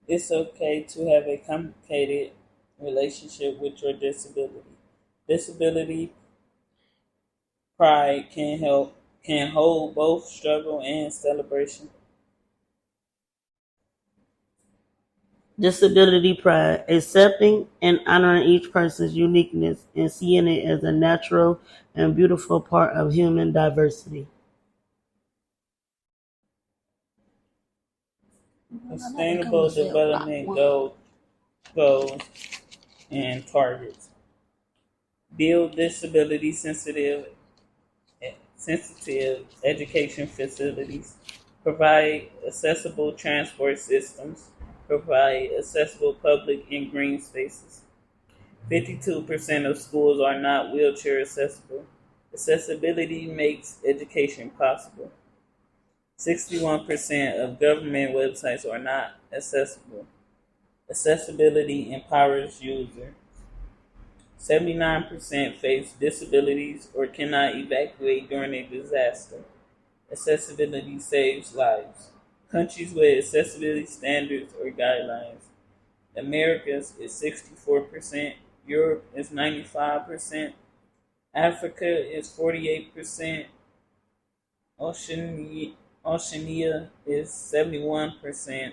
it's okay to have a complicated relationship with your disability. Disability pride can hold both struggle and celebration. Disability pride, accepting and honoring each person's uniqueness and seeing it as a natural and beautiful part of human diversity. Sustainable development goals and targets. Build disability sensitive education facilities. Provide accessible transport systems. Provide accessible public and green spaces. 52% of schools are not wheelchair accessible. Accessibility makes education possible. 61% of government websites are not accessible. Accessibility empowers users. 79% face disabilities or cannot evacuate during a disaster. Accessibility saves lives. Countries with accessibility standards or guidelines. Americas is 64%, Europe is 95%, Africa is 48%, Oceania is 71%,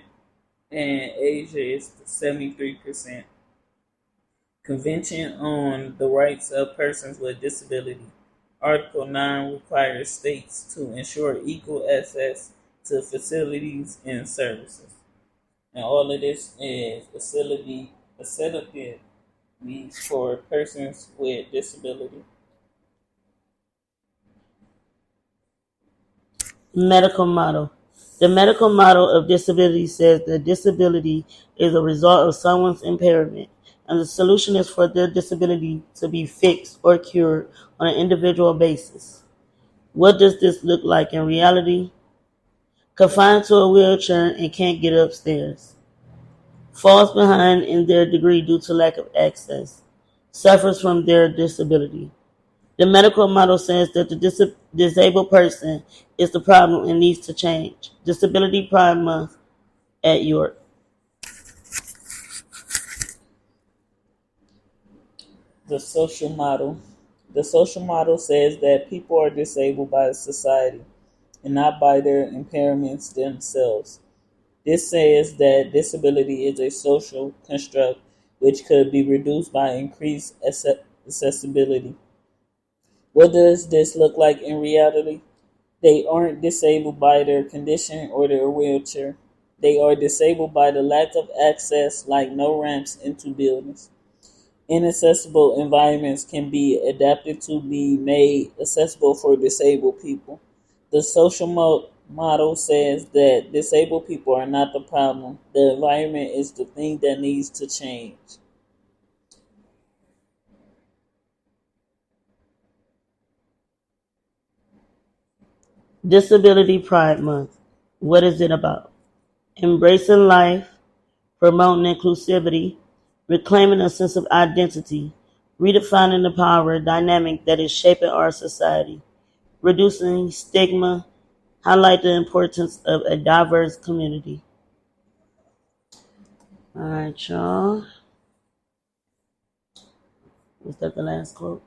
and Asia is 73%. Convention on the Rights of Persons with Disability. Article 9 requires states to ensure equal access to facilities and services. And all of this is facilities for persons with disability. Medical model. The medical model of disability says that disability is a result of someone's impairment, and the solution is for their disability to be fixed or cured on an individual basis. What does this look like in reality? Confined to a wheelchair and can't get upstairs. Falls behind in their degree due to lack of access. Suffers from their disability. The medical model says that the disabled person is the problem and needs to change. Disability Pride Month at York. The social model. The social model says that people are disabled by society and not by their impairments themselves. This says that disability is a social construct which could be reduced by increased accessibility. What does this look like in reality? They aren't disabled by their condition or their wheelchair. They are disabled by the lack of access, like no ramps into buildings. inaccessible environments can be adapted to be made accessible for disabled people. The social model says that disabled people are not the problem. The environment is the thing that needs to change. Disability Pride Month. What is it about? Embracing life, promoting inclusivity, reclaiming a sense of identity, redefining the power dynamic that is shaping our society, reducing stigma, highlight the importance of a diverse community. All right, y'all. Was that the last quote?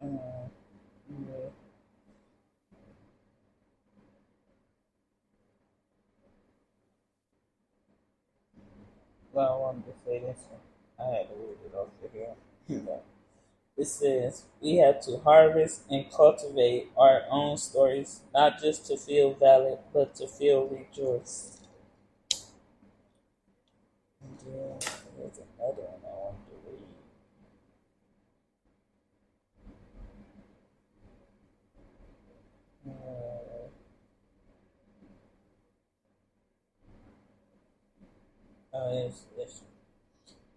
Yeah. Well, I wanted to say this one. I had to read it off of here. It says, we have to harvest and cultivate our own stories, not just to feel valid, but to feel rejoice. And then there's another one I wanted to read.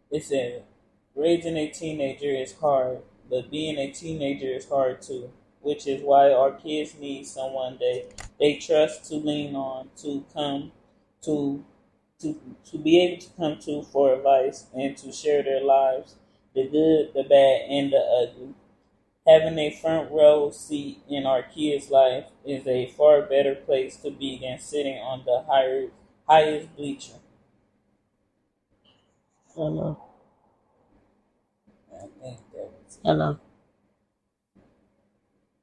It says, raising a teenager is hard, but being a teenager is hard too, which is why our kids need someone they trust to lean on, to come to to be able to come to for advice and to share their lives, the good, the bad, and the ugly. Having a front row seat in our kids' life is a far better place to be than sitting on the highest bleacher. Hello. I think that was Hello.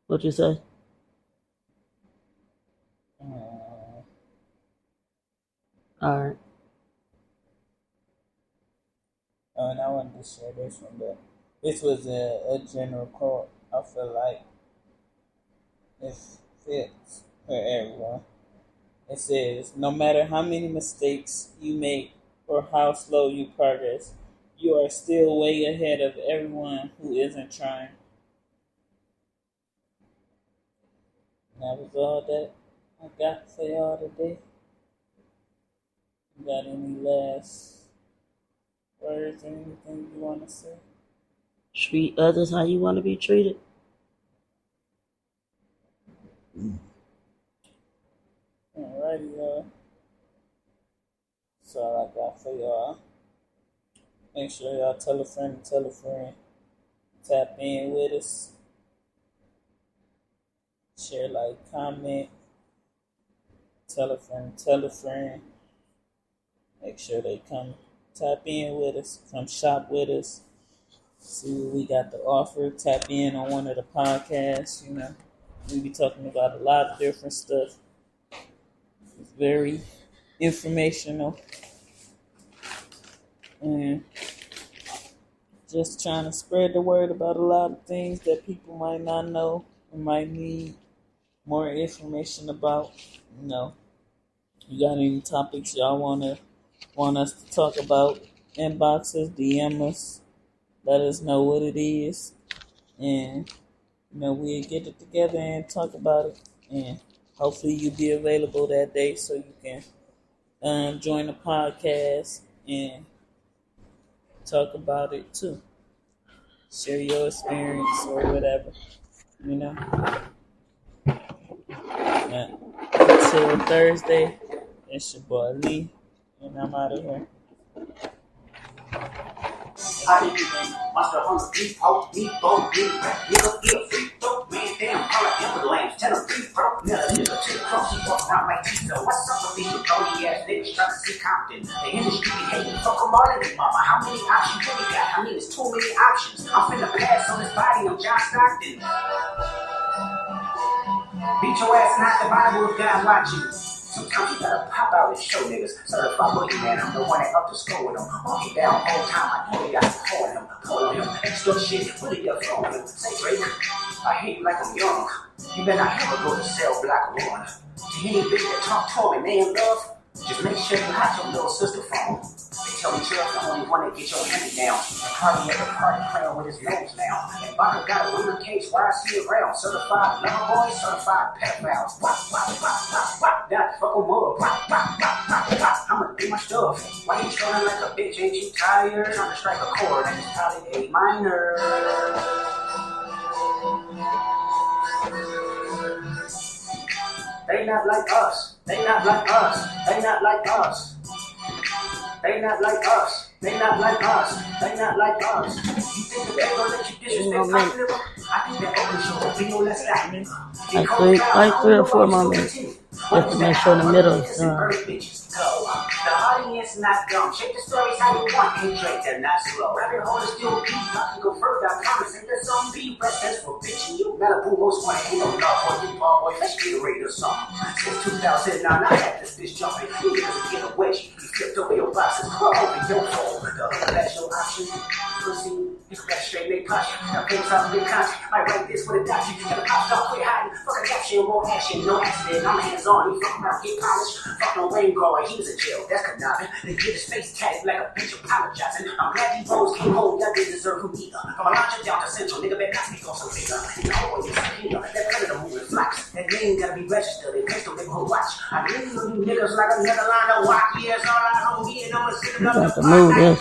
What you say? All right. and I wanted to share this one, but this was a general quote. I feel like it fits for everyone. It says, no matter how many mistakes you make or how slow you progress, you are still way ahead of everyone who isn't trying. And that was all that I got for y'all today. You got any last words or anything you want to say? Treat others how you want to be treated. Alrighty, y'all. That's all I got for y'all. Make sure y'all tell a friend and tell a friend. Tap in with us. Share, like, comment. Tell a friend, tell a friend. Make sure they come tap in with us. Come shop with us. See what we got to offer. Tap in on one of the podcasts. You know, we be talking about a lot of different stuff. It's very informational. And just trying to spread the word about a lot of things that people might not know and might need more information about. You know, you got any topics y'all want us to talk about? Inbox us, DM us, let us know what it is, and you know we'll get it together and talk about it. And hopefully you'll be available that day so you can join the podcast and talk about it too. Share your experience or whatever, you know. Until Thursday, it's your boy Lee, and I'm out of here. I eat monster hunger, beef, pork, beef, bone, beef, nigga, free throw, man, damn, color, ember lambs, tell them beef, bro, nigga, take cross, he walk around like Tito. What's up with these bony ass niggas trying to see Compton? The industry be hating, fuck them all in it, mama. How many options you really got? I mean, it's too many options. I'm finna pass on this body, I'm John Stockton. Beat your ass, not the Bible if God watching. Sometimes you gotta pop out and show niggas. Certified boogeyman, I'm the one that up to score with him. Walk it down all time, I know you got to pull him. Extra shit, what are you throwing? Say Drake, I hate you like I'm young. You better not ever go to cell block one. To any bitch that talk to me, man, love. Just make sure you hide your little sister phone. They tell me Trill's the only one that gets your hand down. The party at the party playing with his nose now. And Baka got a winner case where I see it round. Certified lover boy, certified pedophiles. Wop, wop, wop, wop, wop. That fuck 'em up. Wop, wop, wop, wop, wop. I'ma do my stuff. Why you trolling like a bitch? Ain't you tired? Trying to strike a chord and it's probably A minor. They not like us. They not like us. They not like us. They not like us. They not like us. They not like us. You think that they gon' let you disrespect my liver? I think that open show video less that. Like 3 or 4 more minutes. Just to make sure the middle is done. The audience not dumb. Shape the stories how you want. Ain't Drake, they're not slow. Rabbit hole is still deep. I can go further. I promise. Ain't there some beat? But that's for bitching you. Malibu most wanna ain't no love for you, ball boy. Let's get ready or something. Since 2009, I had this bitch jumping. You niggas get a wedgie. You flipped over your boxes. Over your phone. That's your option. Pussy. You got straight leg punch. Now things out big content. Might write this with a doctor. And the cops don't quit hiding. Fuck a caption, more action, no accident. I'm hands on. You fuck around, get polished. Fuck no rain guard. He was in jail. That's conniving. They get his face tatted like a bitch apologizing. I'm glad these roads came home. Y'all didn't deserve who either. From a launcher down to central, nigga better not speak on some bigger. You know what you're here. That predator moving flocks. That name gotta be registered. They pistol neighborhood watch. I really know you niggas like another line of walk. Yeah, it's all I know. Me and I'ma sit it up. Got to move this.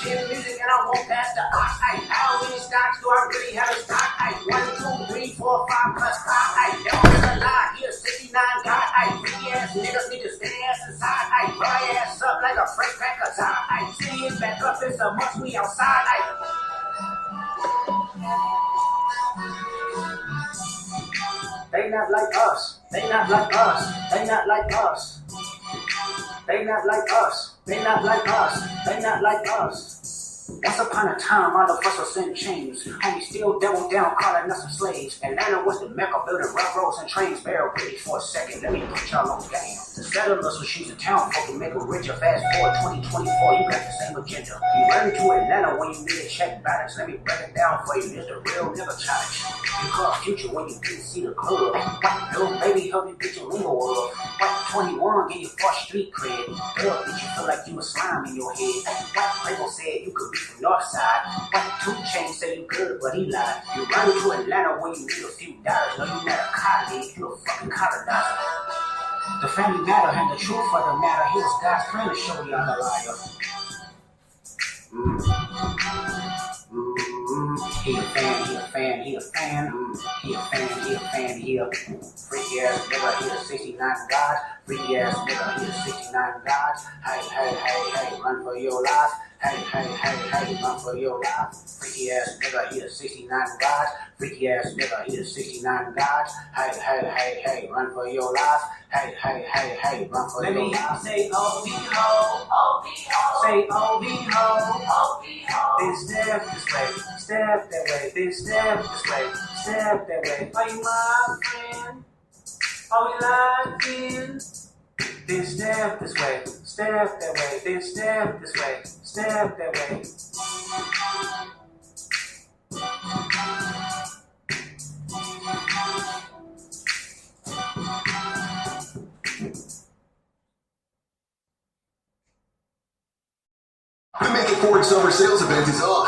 Music and I won't pass the ox. How many stocks do I really have in stock? 1, 2, 3, 4, 5 plus 5. Y'all is a lie. Here 69 God. Freaky ass niggas need to stay ass inside. Run ass up like a fresh pack of time. City is back up. It's a must. We outside. They not like us. They not like us. They not like us. They not like us. They not like us. They not like us. Once upon a time, all of us were sent chains. Homie still doubled down, calling us some slaves. Atlanta was the mecca, building railroads and trains. Bear with me for a second, let me put y'all on game. The settlers who shoot the town folk to make a richer. Fast forward 2024, you got the same agenda. You run to Atlanta when you need a check balance. Let me break it down for you, it's the real nigga challenge. You call future when you didn't see the club. White little baby help you get your lingo up. White 21 get your first street cred. Girl, did you feel like you was slime in your head? White Playboy said you could be from North Side. White 2 Chainz say you good, but he lied. You run to Atlanta when you need a few dollars. No, you not a colleague, you a fucking colonizer. The family matter and the truth of the matter. He was God's friend to show you I'm a liar. He a fan, he a fan, he a fan. He a fan, he a fan, he a freaky ass nigga, he a 69 God. Freaky ass nigga, he a 69 God. Hey, hey, hey, hey, run for your life. Hey, hey, hey, hey, run for your life. Freaky ass nigga, he a 69 God. Freaky ass nigga, he a 69 God. Hey, hey, hey, hey, run for your life. Hey, hey, hey, hey, run for your life. Let me say O-V-Ho, O-V-Ho. Say O-V-Ho, O-V-Ho. Then step this way, step that way. Then step this way, step that way. Are you my friend? Are we locked in? Then step this way, step that way. Then step this way, step that way. The Make It Forward Summer Sales Event is on.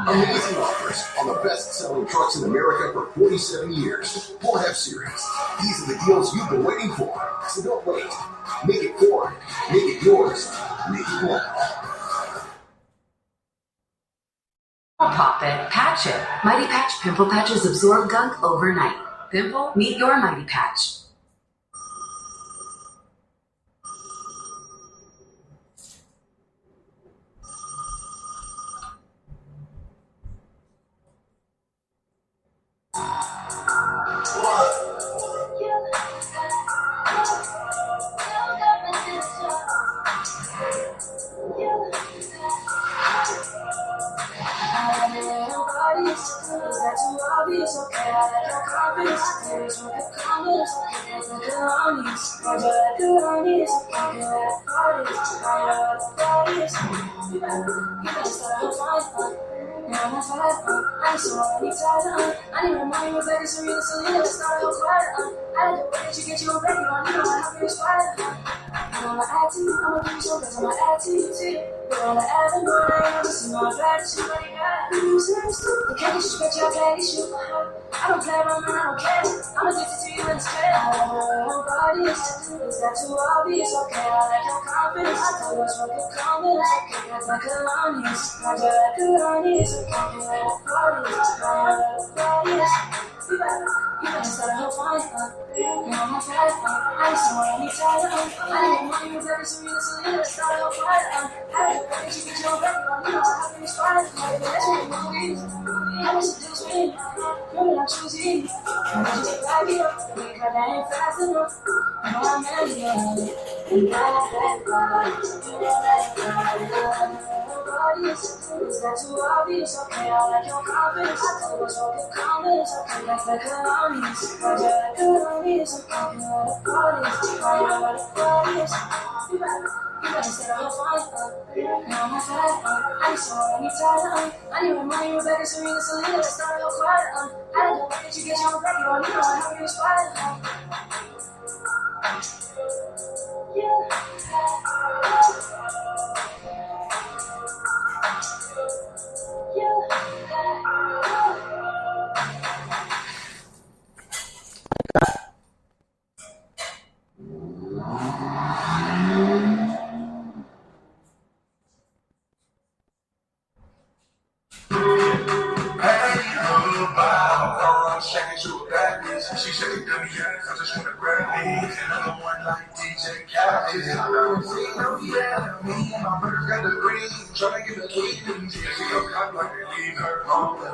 Amazing offers on the best-selling trucks in America for 47 years. Ford F-Series. These are the deals you've been waiting for. So don't wait. Make it Ford. Make it yours. Make it now. Pop it, patch it. Mighty Patch Pimple Patches absorb gunk overnight. Pimple, meet your Mighty Patch. my fire, I need someone, I need time, I need remind you, baby, so real, so little, start a quiet, I like the way that you get your baby on, you know I have you inspired, I'm on my attitude, I'ma give you some cause I'm my attitude, see, you're on the avenue, I just see my gratitude, what you got, you serious, the can't get you, but you're glad it's you, I don't play around, man, I don't care, I'm addicted to you and it's clear, I don't know nobody is that too obvious, okay, I like your confidence, I tell us what good confidence, okay, that's like a longiness, I just like a longiness, okay, you like a party, I like a party, you better just let her find, you know my fire, I need someone, I need time, I need money, you better so real, so little, start a fire, I like the way that you get your baby on, you know I have you inspired, like that's what you want me, I wish it was me, you're not choosing, I just like you, because I ain't fast enough, you know I'm in here, and that's that God, you know that God, nobody is that too obvious, okay, I like your confidence, I tell us what good confidence, okay, that's like a longiness, I just like a longiness, okay, you know the party, I know the party is, you better set up a fire, now I'm fire, I need someone, I need time, I need remind you, baby, so real, so little, start a quiet, I like the way that you get your baby on, you know I have you inspired, She shaking dummy ass, I just wanna grab me. Another one like DJ Khaled. I don't see no yeah, me and my brother got the green, tryna get the keys. She gon' cop like they leave her home.